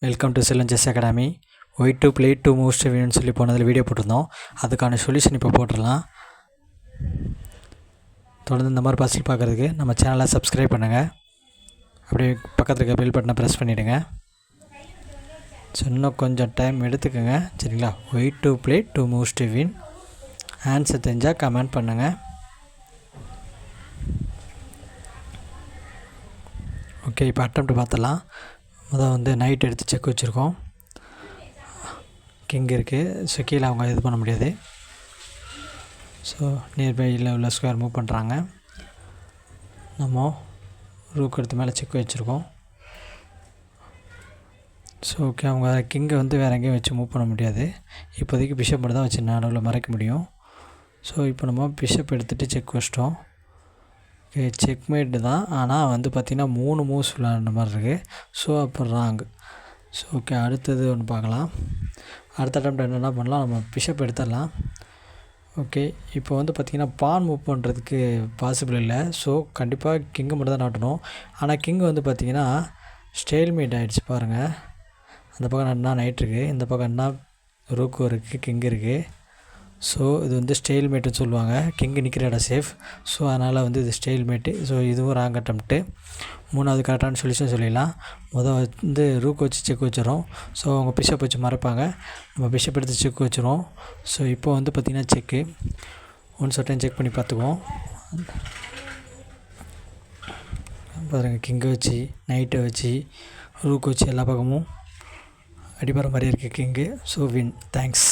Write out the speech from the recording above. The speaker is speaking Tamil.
Welcome to Chellan chess academy. White to play two moves வேணும்னு சொல்லி போனதில் வீடியோ போட்டிருந்தோம். அதுக்கான சொல்யூஷன் இப்போ போட்டுடலாம். தொடர்ந்து இந்த மாதிரி பசில் பார்க்குறதுக்கு நம்ம சேனலை சப்ஸ்கிரைப் பண்ணுங்கள். அப்படியே பக்கத்தில் இருக்க பெல் பட்டனை ப்ரெஸ் பண்ணிவிடுங்க. ஸோ இன்னும் கொஞ்சம் டைம் எடுத்துக்கோங்க, சரிங்களா? White to play two moves to win. Answer தெரிஞ்சால் கமெண்ட் பண்ணுங்கள். ஓகே, இப்போ அட்டம்ப்ட் பார்த்துடலாம். முதல் நைட் எடுத்து செக் வச்சுருக்கோம். கிங் இருக்குது. ஸோ கீழே அவங்க இது பண்ண முடியாது. ஸோ நியர்பையில் உள்ள ஸ்கொயர் மூவ் பண்ணுறாங்க. நம்ம ரூக் எடுத்து மேலே செக் வச்சுருக்கோம். ஸோ ஓகே, அவங்க கிங்கை வேறு எங்கேயும் வச்சு மூவ் பண்ண முடியாது. இப்போதைக்கு பிஷப் மட்டும் தான் வச்சு நடுவில் மறைக்க முடியும். ஸோ இப்போ நம்ம பிஷப் எடுத்துகிட்டு செக் வச்சிட்டோம். ஓகே, செக்மேட்டு தான். ஆனால் பார்த்திங்கன்னா 3 மூவ்ஸ் விளையாடுற மாதிரி இருக்குது. ஸோ அப்போ ராங். ஸோ ஓகே, அடுத்தது ஒன்று பார்க்கலாம். அடுத்த அட்டம்ப்ட் என்ன பண்ணலாம், நம்ம பிஷப் எடுத்துடலாம். ஓகே, இப்போ பார்த்திங்கன்னா பான் மூவ் பண்ணுறதுக்கு பாசிபிள் இல்லை. ஸோ கண்டிப்பாக கிங்கை மட்டும் தான் நாட்டணும். ஆனால் கிங் பார்த்திங்கன்னா ஸ்டேல்மேட் ஆகிடுச்சு பாருங்கள். அந்த பக்கம் என்ன நைட் இருக்குது, இந்த பக்கம் என்ன ரூக்கு இருக்குது, கிங் இருக்குது. ஸோ இது ஸ்டெயில்மேட்டுன்னு சொல்லுவாங்க. கிங்கு நிற்கிற இடம் சேஃப். ஸோ அதனால் இது ஸ்டெயில்மேட்டு. ஸோ இதுவும் ராங் அட்டம்ப்ட்டு. மூணாவது கரெக்டான சொல்யூஷன் சொல்லிடலாம். ரூக் வச்சு செக் வச்சிடறோம். ஸோ அவங்க பிஷப் வச்சு மறைப்பாங்க. நம்ம பிஷப் எடுத்து செக் வச்சுருவோம். ஸோ இப்போ பார்த்திங்கன்னா செக்கு ஒன்ஸ் டைம் செக் பண்ணி பார்த்துக்குவோம். பாருங்கள், கிங்கை வச்சு நைட்டை வச்சு ரூக் வச்சு எல்லா பக்கமும் அடிபடுற மாதிரி இருக்குது கிங்கு. So win. தேங்க்ஸ்.